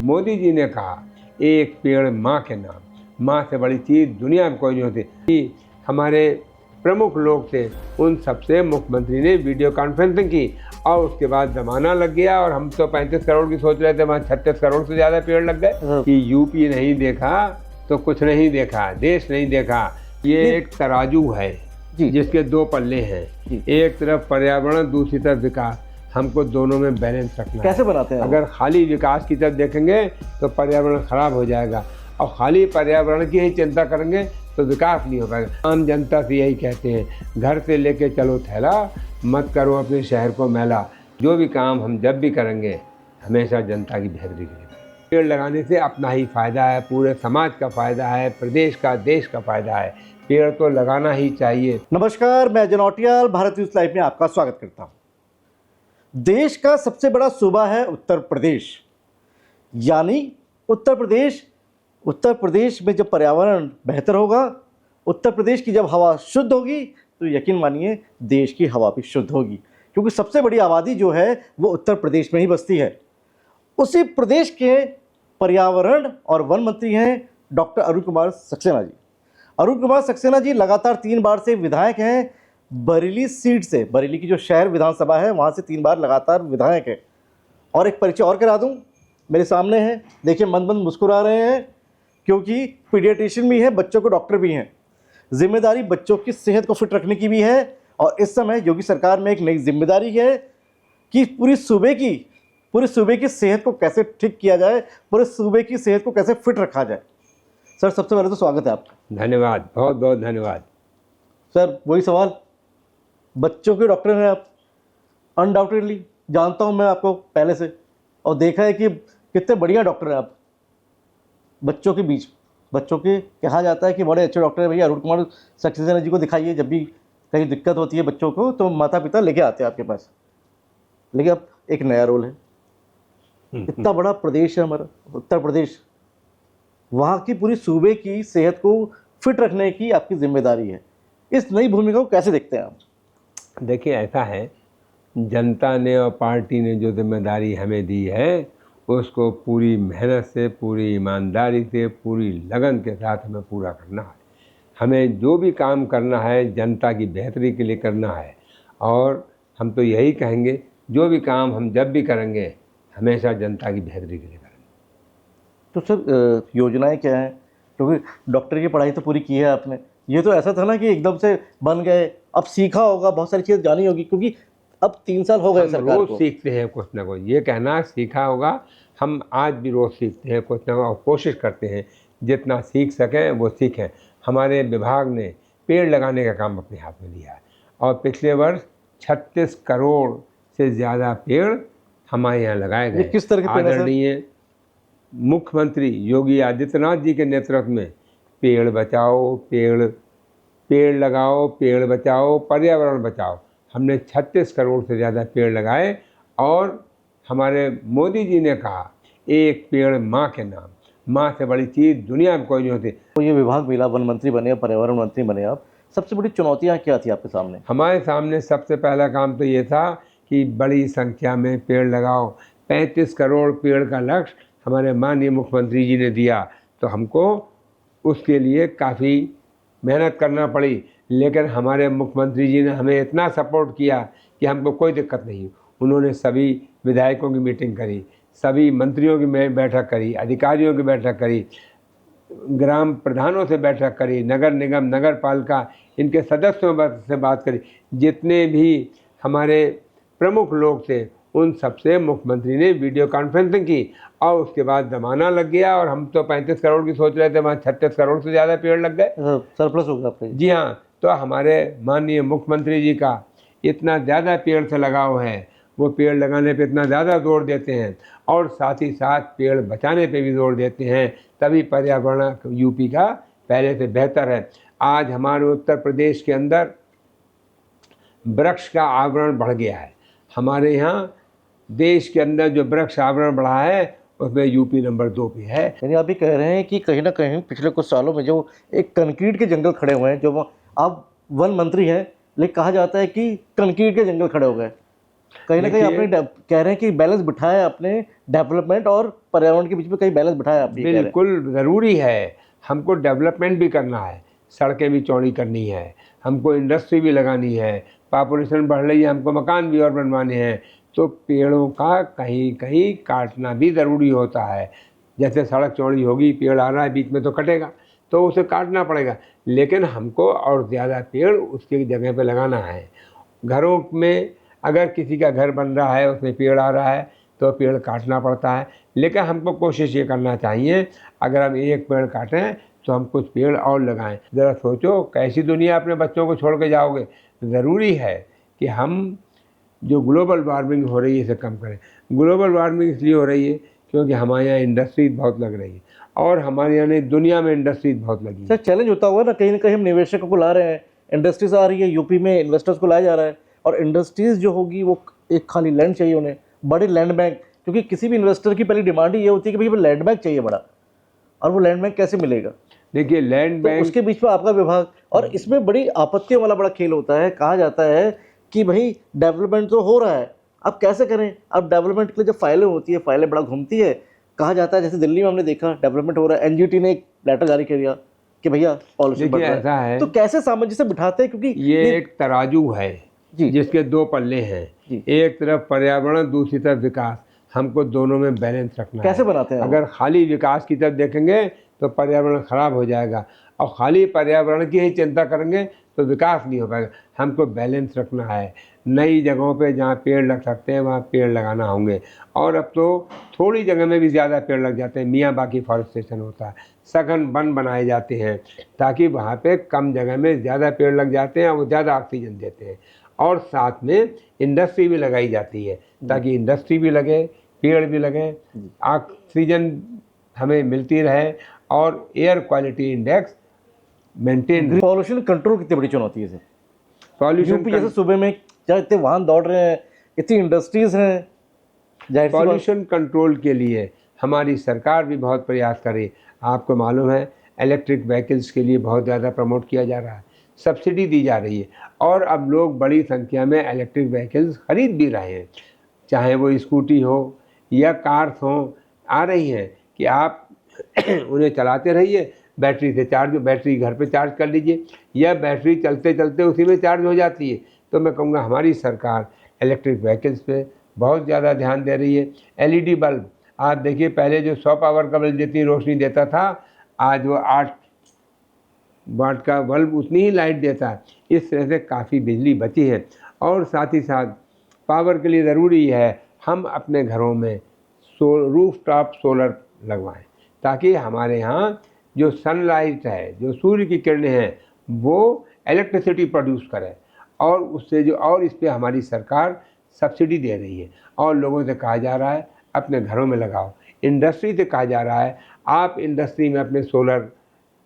मोदी जी ने कहा एक पेड़ माँ के नाम, माँ से बड़ी चीज़ दुनिया में कोई नहीं होती। कि हमारे प्रमुख लोग थे उन सबसे मुख्यमंत्री ने वीडियो कॉन्फ्रेंसिंग की और उसके बाद जमाना लग गया और हम तो 35 करोड़ की सोच रहे थे, वहाँ 36 करोड़ से ज़्यादा पेड़ लग गए। कि यूपी नहीं देखा तो कुछ नहीं देखा, देश नहीं देखा। ये एक तराजू है जिसके दो पल्ले हैं, एक तरफ पर्यावरण, दूसरी तरफ विकास। हमको दोनों में बैलेंस रखना कैसे बनाते हैं? अगर खाली विकास की तरफ देखेंगे तो पर्यावरण खराब हो जाएगा और खाली पर्यावरण की ही चिंता करेंगे तो विकास नहीं हो पाएगा। आम जनता से यही कहते हैं, घर से लेके चलो थैला, मत करो अपने शहर को मैला। जो भी काम हम जब भी करेंगे हमेशा जनता की बेहतरी के लिए। पेड़ लगाने से अपना ही फ़ायदा है, पूरे समाज का फ़ायदा है, प्रदेश का, देश का फ़ायदा है। पेड़ तो लगाना ही चाहिए। नमस्कार, मैं जनौटियाल भारत न्यूज़ लाइव में आपका स्वागत करता हूँ। देश का सबसे बड़ा सूबा है उत्तर प्रदेश, यानी उत्तर प्रदेश में जब पर्यावरण बेहतर होगा, उत्तर प्रदेश की जब हवा शुद्ध होगी तो यकीन मानिए देश की हवा भी शुद्ध होगी, क्योंकि सबसे बड़ी आबादी जो है वो उत्तर प्रदेश में ही बसती है। उसी प्रदेश के पर्यावरण और वन मंत्री हैं डॉक्टर अरुण कुमार सक्सेना जी। अरुण कुमार सक्सेना जी लगातार 3 बार से विधायक हैं बरेली सीट से। बरेली की जो शहर विधानसभा है वहाँ से 3 बार लगातार विधायक है। और एक परिचय और करा दूँ, मेरे सामने है, देखिए मंद मंद मुस्कुरा रहे हैं क्योंकि पीडियाट्रिशियन भी हैं, बच्चों के डॉक्टर भी हैं। जिम्मेदारी बच्चों की सेहत को फिट रखने की भी है और इस समय योगी सरकार में एक नई जिम्मेदारी है कि पूरे सूबे की सेहत को कैसे ठीक किया जाए, पूरे सूबे की सेहत को कैसे फिट रखा जाए। सर, सबसे पहले तो स्वागत है आपका। धन्यवाद, बहुत बहुत धन्यवाद। सर, वही सवाल, बच्चों के डॉक्टर हैं आप, अनडाउटेडली जानता हूं मैं आपको पहले से और देखा है कि कितने बढ़िया डॉक्टर हैं आप। बच्चों के बीच, बच्चों के कहा जाता है कि बड़े अच्छे डॉक्टर हैं भैया, अरुण कुमार सक्सेना जी को दिखाइए। जब भी कहीं दिक्कत होती है बच्चों को तो माता पिता लेके आते हैं आपके पास। लेकिन अब एक नया रोल है, इतना बड़ा प्रदेश है हमारा उत्तर प्रदेश, वहाँ की पूरी सूबे की सेहत को फिट रखने की आपकी जिम्मेदारी है। इस नई भूमिका को कैसे देखते हैं आप? देखिए, ऐसा है, जनता ने और पार्टी ने जो जिम्मेदारी हमें दी है उसको पूरी मेहनत से, पूरी ईमानदारी से, पूरी लगन के साथ हमें पूरा करना है। हमें जो भी काम करना है जनता की बेहतरी के लिए करना है और हम तो यही कहेंगे, जो भी काम हम जब भी करेंगे हमेशा जनता की बेहतरी के लिए करेंगे। तो सर, योजनाएं क्या हैं? क्योंकि डॉक्टर की पढ़ाई तो पूरी की है आपने, ये तो ऐसा था ना कि एकदम से बन गए, अब सीखा होगा, बहुत सारी चीज़ जानी होगी, क्योंकि अब 3 साल हो गए सरकार को। रोज़ सीखते हैं कुछ ना कुछ, ये कहना सीखा होगा, हम आज भी रोज़ सीखते हैं कुछ ना कुछ और कोशिश करते हैं जितना सीख सकें वो सीखें। हमारे विभाग ने पेड़ लगाने का काम अपने हाथ में लिया है और पिछले वर्ष 36 करोड़ से ज़्यादा पेड़ हमारे यहाँ लगाए गए। किस तरह के पेड़? आदरणीय मुख्यमंत्री योगी आदित्यनाथ जी के नेतृत्व में पेड़ बचाओ, पेड़ लगाओ, पेड़ बचाओ, पर्यावरण बचाओ, हमने 36 करोड़ से ज़्यादा पेड़ लगाए और हमारे मोदी जी ने कहा एक पेड़ माँ के नाम, माँ से बड़ी चीज़ दुनिया में कोई नहीं होती। तो ये विभाग मिला, वन मंत्री बने, पर्यावरण मंत्री बने आप, सबसे बड़ी चुनौतियाँ क्या थी आपके सामने? हमारे सामने सबसे पहला काम तो ये था कि बड़ी संख्या में पेड़ लगाओ। 35 करोड़ पेड़ का लक्ष्य हमारे माननीय मुख्यमंत्री जी ने दिया, तो हमको उसके लिए काफ़ी मेहनत करना पड़ी, लेकिन हमारे मुख्यमंत्री जी ने हमें इतना सपोर्ट किया कि हमको कोई दिक्कत नहीं। उन्होंने सभी विधायकों की मीटिंग करी, सभी मंत्रियों की बैठक करी, अधिकारियों की बैठक करी, ग्राम प्रधानों से बैठक करी, नगर निगम, नगर पालिका, इनके सदस्यों से बात करी। जितने भी हमारे प्रमुख लोग थे उन सबसे मुख्यमंत्री ने वीडियो कॉन्फ्रेंसिंग की और उसके बाद जमाना लग गया और हम तो 35 करोड़ की सोच रहे थे, वहाँ 36 करोड़ से ज़्यादा पेड़ लग गए। सरप्लस हो गया आपका? जी हाँ, तो हमारे माननीय मुख्यमंत्री जी का इतना ज़्यादा पेड़ से लगाव है, वो पेड़ लगाने पे इतना ज़्यादा जोर देते हैं और साथ ही साथ पेड़ बचाने पे भी जोर देते हैं, तभी पर्यावरण यूपी का पहले से बेहतर है। आज हमारे उत्तर प्रदेश के अंदर वृक्ष का आवरण बढ़ गया है। हमारे यहाँ देश के अंदर जो वृक्ष आवरण बढ़ा है उसमें यूपी नंबर 2 पे है। यानी आप भी कह रहे हैं कि कहीं ना कहीं पिछले कुछ सालों में जो एक कंक्रीट के जंगल खड़े हुए हैं, जो आप वन मंत्री हैं, लेकिन कहा जाता है कि कंक्रीट के जंगल खड़े हो गए, कहीं ना कहीं देखिए, आपने कह रहे हैं कि बैलेंस बिठाया आपने डेवलपमेंट और पर्यावरण के बीच में, कहीं बैलेंस बिठाया आप, ये कह रहे हैं। बिल्कुल ज़रूरी है। हमको डेवलपमेंट भी करना है, सड़कें भी चौड़ी करनी है, हमको इंडस्ट्री भी लगानी है, पॉपुलेशन बढ़ रही है, हमको मकान भी और बनवाने हैं। तो पेड़ों का कहीं कहीं काटना भी ज़रूरी होता है। जैसे सड़क चौड़ी होगी, पेड़ आ रहा है बीच में तो कटेगा, तो उसे काटना पड़ेगा। लेकिन हमको और ज़्यादा पेड़ उसकी जगह पे लगाना है। घरों में अगर किसी का घर बन रहा है, उसमें पेड़ आ रहा है, तो पेड़ काटना पड़ता है। लेकिन हमको कोशिश ये करना चाहिए, अगर हम एक पेड़ काटें तो हम कुछ पेड़ और लगाएं। ज़रा सोचो कैसी दुनिया अपने बच्चों को छोड़ के जाओगे। ज़रूरी है कि हम जो ग्लोबल वार्मिंग हो रही है इसे कम करें। ग्लोबल वार्मिंग इसलिए हो रही है क्योंकि हमारे यहाँ इंडस्ट्रीज बहुत लग रही है, और हमारे यहाँ नहीं, दुनिया में इंडस्ट्रीज बहुत लगी सर है। चैलेंज होता हुआ ना कहीं हम निवेशकों को ला रहे हैं, इंडस्ट्रीज आ रही है, यूपी में इन्वेस्टर्स को लाया जा रहा है, और इंडस्ट्रीज जो होगी वो एक खाली लैंड चाहिए उन्हें, बड़े लैंड बैंक, क्योंकि किसी भी इन्वेस्टर की पहली डिमांड ही ये होती है कि भाई लैंड बैंक चाहिए बड़ा, और वो लैंड बैंक कैसे मिलेगा? देखिए, लैंड तो बैंक उसके बीच में आपका विभाग, और इसमें बड़ी आपत्तियों वाला बड़ा खेल होता है। कहा जाता है कि भाई डेवलपमेंट तो हो रहा है, अब कैसे करें? अब डेवलपमेंट के लिए जब फाइलें होती है, फाइलें बड़ा घूमती है। कहा जाता है जैसे दिल्ली में हमने देखा डेवलपमेंट हो रहा है, एनजीटी ने एक लेटर जारी कर दिया कि भैया पॉल्यूशन बढ़ देखिए रहा ऐसा है, तो कैसे सामंजस्य बिठाते हैं? क्योंकि ये एक तराजू है जी जिसके दो पल्ले हैं। जी एक तरफ पर्यावरण, दूसरी तरफ विकास। हमको दोनों में बैलेंस रखना कैसे है। बनाते हैं वो? अगर खाली विकास की तरफ देखेंगे तो पर्यावरण खराब हो जाएगा, और खाली पर्यावरण की ही चिंता करेंगे तो विकास नहीं हो पाएगा। हमको बैलेंस रखना है। नई जगहों पे जहाँ पेड़ लग सकते हैं वहाँ पेड़ लगाना होंगे, और अब तो थोड़ी जगह में भी ज़्यादा पेड़ लग जाते हैं। मियाँ बाकी फॉरेस्टेशन होता है, सघन वन बनाए जाते हैं ताकि वहाँ पे कम जगह में ज़्यादा पेड़ लग जाते हैं और वो ज़्यादा ऑक्सीजन देते हैं। और साथ में इंडस्ट्री भी लगाई जाती है ताकि इंडस्ट्री भी लगे, पेड़ भी लगे, ऑक्सीजन हमें मिलती रहे, और air quality index maintain. Pollution control कितनी बड़ी चुनौती है सर? पॉल्यूशन यूपी जैसे सूबे में क्या इतने वाहन दौड़ रहे हैं, इतनी इंडस्ट्रीज हैं, जाहिर सी बात। पॉल्यूशन कंट्रोल के लिए हमारी सरकार भी बहुत प्रयास करे। आपको मालूम है, इलेक्ट्रिक व्हीकल्स के लिए बहुत ज़्यादा प्रमोट किया जा रहा है, सब्सिडी दी जा रही है, और अब लोग बड़ी संख्या में इलेक्ट्रिक व्हीकल्स खरीद भी रहे हैं। चाहे वो स्कूटी हो या कार्स हो, आ रही हैं कि आप उन्हें चलाते रहिए, बैटरी से चार्ज, बैटरी घर पे चार्ज कर लीजिए, या बैटरी चलते चलते उसी में चार्ज हो जाती है। तो मैं कहूँगा हमारी सरकार इलेक्ट्रिक व्हीकल्स पे बहुत ज़्यादा ध्यान दे रही है। एलईडी बल्ब, आप देखिए पहले जो 100 पावर का बल्ब जितनी रोशनी देता था, आज वो 8 वाट का बल्ब उतनी ही लाइट देता है। इस तरह से काफ़ी बिजली बची है। और साथ ही साथ पावर के लिए ज़रूरी है हम अपने घरों में रूफटॉप सोलर लगवाएं, ताकि हमारे यहाँ जो सनलाइट है, जो सूर्य की किरणें हैं, वो इलेक्ट्रिसिटी प्रोड्यूस करें, और उससे जो, और इस पे हमारी सरकार सब्सिडी दे रही है, और लोगों से कहा जा रहा है अपने घरों में लगाओ। इंडस्ट्री से कहा जा रहा है आप इंडस्ट्री में अपने सोलर,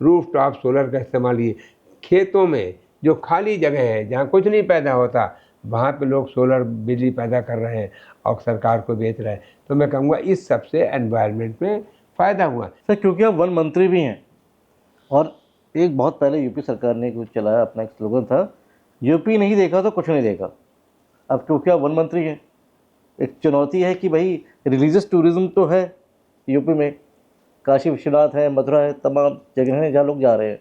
रूफटॉप सोलर का इस्तेमाल कीजिए। खेतों में जो खाली जगह है जहाँ कुछ नहीं पैदा होता, वहाँ पे लोग सोलर बिजली पैदा कर रहे हैं और सरकार को बेच रहे हैं। तो मैं कहूँगा इस सब से एनवायरनमेंट में फ़ायदा हुआ। सर क्योंकि आप वन मंत्री भी हैं, और एक बहुत पहले यूपी सरकार ने कुछ चलाया, अपना एक स्लोगन था, यूपी नहीं देखा तो कुछ नहीं देखा। अब क्योंकि आप वन मंत्री हैं, एक चुनौती है कि भाई रिलीजियस टूरिज्म तो है यूपी में, काशी विश्वनाथ है, मथुरा है, तमाम जगह हैं जहाँ लोग जा रहे हैं,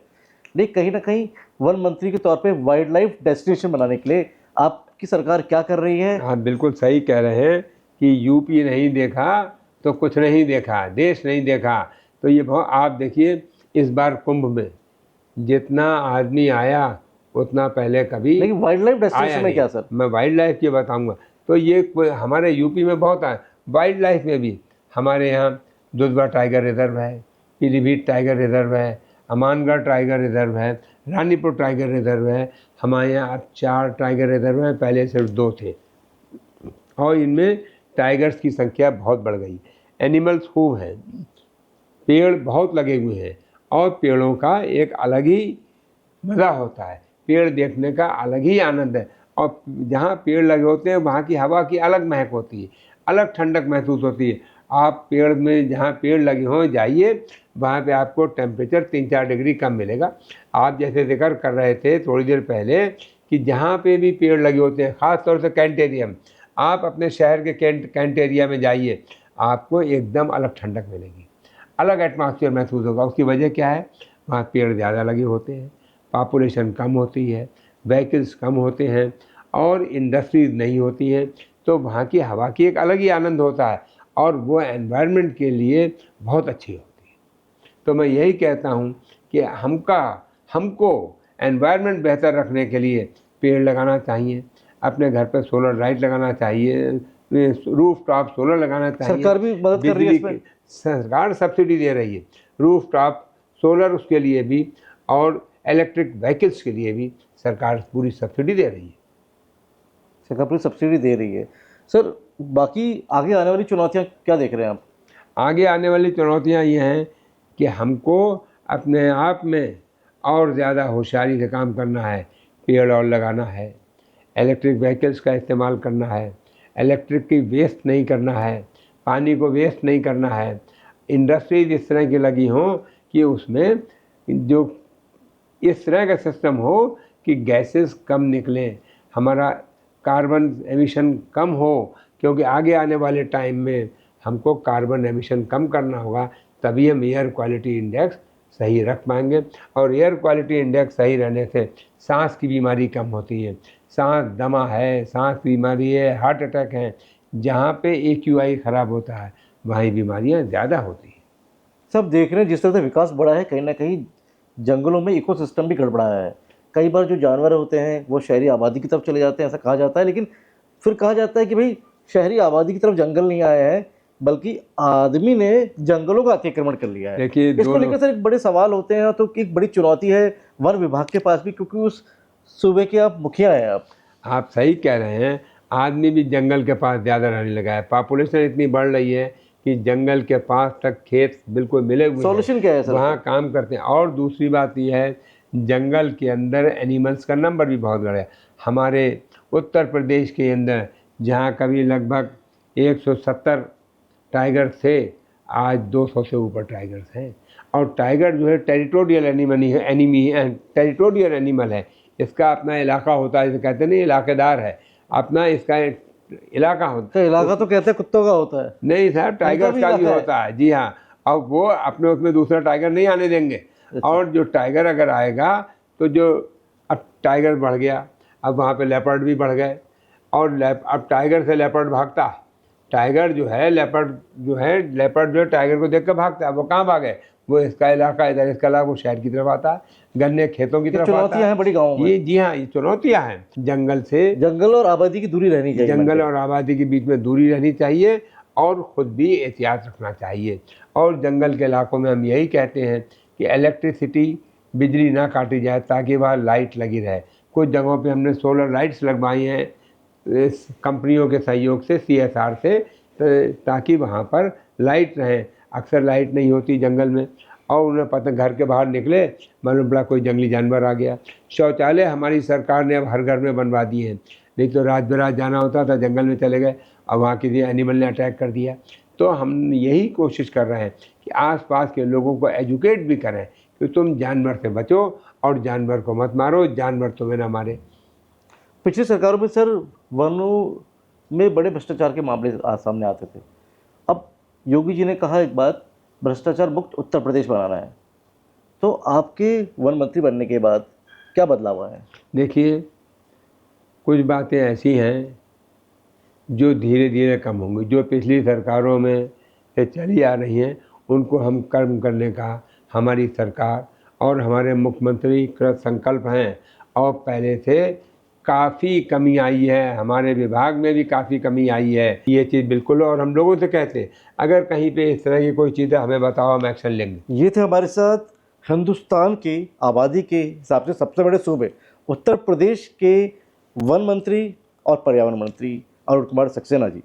लेकिन कहीं ना कहीं वन मंत्री के तौर पे वाइल्ड लाइफ डेस्टिनेशन बनाने के लिए आपकी सरकार क्या कर रही है? आप बिल्कुल सही कह रहे हैं कि यूपी नहीं देखा तो कुछ नहीं देखा, देश नहीं देखा। तो ये बहुत, आप देखिए इस बार कुंभ में जितना आदमी आया उतना पहले कभी लेकिन वाइल्ड लाइफ आया डेस्टिनेशन में नहीं। क्या सर? मैं वाइल्ड लाइफ की बताऊंगा। तो ये हमारे यूपी में बहुत आए। वाइल्ड लाइफ में भी हमारे यहाँ दुधवा टाइगर रिजर्व है, पीलीभीत टाइगर रिजर्व है, अमानगढ़ टाइगर रिजर्व है, रानीपुर टाइगर रिजर्व है। हमारे यहाँ अब 4 टाइगर रिजर्व हैं, पहले सिर्फ 2 थे, और इनमें टाइगर्स की संख्या बहुत बढ़ गई। एनिमल्स खूब हैं, पेड़ बहुत लगे हुए हैं, और पेड़ों का एक अलग ही मज़ा होता है। पेड़ देखने का अलग ही आनंद है, और जहाँ पेड़ लगे होते हैं वहाँ की हवा की अलग महक होती है, अलग ठंडक महसूस होती है। आप पेड़ में जहाँ पेड़ लगे हों जाइए, वहाँ पे आपको टेम्परेचर 3-4 डिग्री कम मिलेगा। आप जैसे जिक्र कर रहे थे थोड़ी देर पहले कि जहाँ पे भी पेड़ लगे होते हैं, ख़ास तौर से कैंटेरियम, आप अपने शहर के कैंट एरिया में जाइए, आपको एकदम अलग ठंडक मिलेगी, अलग एटमॉस्फेयर महसूस होगा। उसकी वजह क्या है? वहाँ पेड़ ज़्यादा लगे होते हैं, पॉपुलेशन कम होती है, व्हीकल्स कम होते हैं और इंडस्ट्रीज़ नहीं होती हैं, तो वहाँ की हवा की एक अलग ही आनंद होता है और वो एनवायरनमेंट के लिए बहुत अच्छी होती है। तो मैं यही कहता हूँ कि हमको एनवायरनमेंट बेहतर रखने के लिए पेड़ लगाना चाहिए, अपने घर पर सोलर लाइट लगाना चाहिए, रूफ टॉप सोलर लगाना चाहिए। सरकार भी मदद कर रही है बिजली इसमें। की सरकार सब्सिडी दे रही है, रूफ टॉप सोलर उसके लिए भी और इलेक्ट्रिक व्हीकल्स के लिए भी सरकार पूरी सब्सिडी दे रही है। सरकार पूरी सब्सिडी दे रही है। सर, बाकी आगे आने वाली चुनौतियाँ क्या देख रहे हैं आप? आगे आने वाली चुनौतियाँ ये हैं कि हमको अपने आप में और ज़्यादा होशियारी से काम करना है, पेड़ और लगाना है, इलेक्ट्रिक व्हीकल्स का इस्तेमाल करना है, इलेक्ट्रिक की वेस्ट नहीं करना है, पानी को वेस्ट नहीं करना है, इंडस्ट्रीज इस तरह की लगी हों कि उसमें जो इस तरह का सिस्टम हो कि गैसेस कम निकलें, हमारा कार्बन एमिशन कम हो, क्योंकि आगे आने वाले टाइम में हमको कार्बन एमिशन कम करना होगा, तभी हम एयर क्वालिटी इंडेक्स सही रख पाएंगे। और एयर क्वालिटी इंडेक्स सही रहने से सांस की बीमारी कम होती है, सांस दमा है, सांस बीमारी है, हार्ट अटैक है, जहाँ पे AQI ख़राब होता है वहीं बीमारियाँ ज़्यादा होती हैं। सब देख रहे हैं जिस तरह से विकास बढ़ा है, कहीं ना कहीं जंगलों में इकोसिस्टम भी गड़बड़ाया है। कई बार जो जानवर होते हैं वो शहरी आबादी की तरफ चले जाते हैं, ऐसा कहा जाता है, लेकिन फिर कहा जाता है कि भाई शहरी आबादी की तरफ जंगल नहीं आए हैं, बल्कि आदमी ने जंगलों का अतिक्रमण कर लिया है। देखिए, इसको लेकर सर एक बड़े सवाल होते हैं, तो एक बड़ी चुनौती है वन विभाग के पास भी, क्योंकि उस सूबे के आप मुखिया हैं। आप सही कह रहे हैं, आदमी भी जंगल के पास ज़्यादा रहने लगा है, पॉपुलेशन इतनी बढ़ रही है कि जंगल के पास तक खेत बिल्कुल मिले हुए हैं, सॉल्यूशन क्या है सर? वहाँ काम करते हैं। और दूसरी बात यह है, जंगल के अंदर एनिमल्स का नंबर भी बहुत बढ़ा है। हमारे उत्तर प्रदेश के अंदर जहाँ कभी लगभग 170 टाइगर थे, आज 200 से ऊपर टाइगर्स हैं। और टाइगर जो है टेरिटोरियल टेरिटोरियल एनिमल है, इसका अपना इलाका होता है, इसे कहते नहीं इलाकेदार है, अपना इसका इलाका होता तो इलाका तो कहते हैं कुत्तों का होता है। नहीं सर, टाइगर्स का भी होता है, जी हाँ। अब वो अपने उसमें दूसरा टाइगर नहीं आने देंगे। और जो टाइगर अगर आएगा तो जो अब टाइगर बढ़ गया, अब वहाँ पे लेपर्ड भी बढ़ गए, और अब टाइगर से लेपर्ड भागता, टाइगर जो है लेपर्ड जो है टाइगर को देख कर भागता है। वो कहाँ भागे? वो इसका इलाका इधर, इसका इलाका, वो शहर की तरफ आता है, गन्ने खेतों की तरफ आता है। चुनौतियां हैं बड़ी गाँव में। ये जी हाँ, ये चुनौतियाँ हैं। जंगल और आबादी की दूरी रहनी चाहिए, जंगल और आबादी के बीच में दूरी रहनी चाहिए और ख़ुद भी एहतियात रखना चाहिए। और जंगल के इलाकों में हम यही कहते हैं कि इलेक्ट्रिसिटी, बिजली ना काटी जाए ताकि वहाँ लाइट लगी रहे। कुछ जगहों पे हमने सोलर लाइट्स लगवाई हैं इस कंपनियों के सहयोग से, CSR से, ताकि वहाँ पर लाइट रहे। अक्सर लाइट नहीं होती जंगल में, और उन्हें पता घर के बाहर निकले मालूम पड़ा कोई जंगली जानवर आ गया। शौचालय हमारी सरकार ने अब हर घर में बनवा दिए हैं, नहीं तो रात बेरात जाना होता था, जंगल में चले गए, अब वहाँ किसी एनिमल ने अटैक कर दिया। तो हम यही कोशिश कर रहे हैं कि आसपास के लोगों को एजुकेट भी करें कि तुम जानवर से बचो और जानवर को मत मारो, जानवर तुम्हें ना मारे। पिछली सरकारों में सर वनों में बड़े भ्रष्टाचार के मामले सामने आते थे। अब योगी जी ने कहा एक बात, भ्रष्टाचार मुक्त उत्तर प्रदेश बनाना है। तो आपके वन मंत्री बनने के बाद क्या बदलाव आया है? देखिए, कुछ बातें ऐसी हैं जो धीरे धीरे कम होंगी, जो पिछली सरकारों में से चली आ रही हैं, उनको हम कम करने का हमारी सरकार और हमारे मुख्यमंत्री कृत संकल्प हैं। और पहले से काफ़ी कमी आई है, हमारे विभाग में भी काफ़ी कमी आई है, ये चीज़ बिल्कुल। और हम लोगों से कहते हैं अगर कहीं पे इस तरह की कोई चीज़ है हमें बताओ, हम एक्शन लेंगे। ये थे हमारे साथ हिंदुस्तान की आबादी के हिसाब से सबसे बड़े सूबे उत्तर प्रदेश के वन मंत्री और पर्यावरण मंत्री अरुण कुमार सक्सेना जी।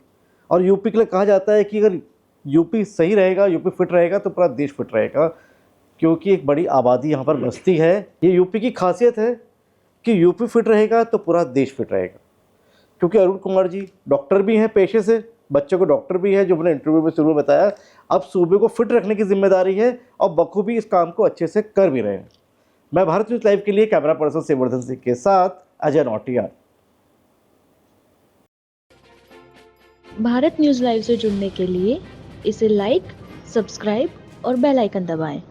और यूपी के लिए कहा जाता है कि अगर यूपी सही रहेगा, यूपी फिट रहेगा तो पूरा देश फिट रहेगा, क्योंकि एक बड़ी आबादी यहाँ पर बसती है। ये यूपी की खासियत है कि यूपी फिट रहेगा तो पूरा देश फिट रहेगा। क्योंकि अरुण कुमार जी डॉक्टर भी हैं पेशे से, बच्चों को डॉक्टर भी है, जो मैंने इंटरव्यू में शुरू में बताया। अब सूबे को फिट रखने की जिम्मेदारी है और बखूबी इस काम को अच्छे से कर भी रहे हैं। मैं भारत न्यूज़ लाइव के लिए कैमरा पर्सन शिववर्धन सिंह के साथ अजय नौटियाल। भारत न्यूज़ लाइव से जुड़ने के लिए इसे लाइक, सब्सक्राइब और बेल आइकन दबाएं।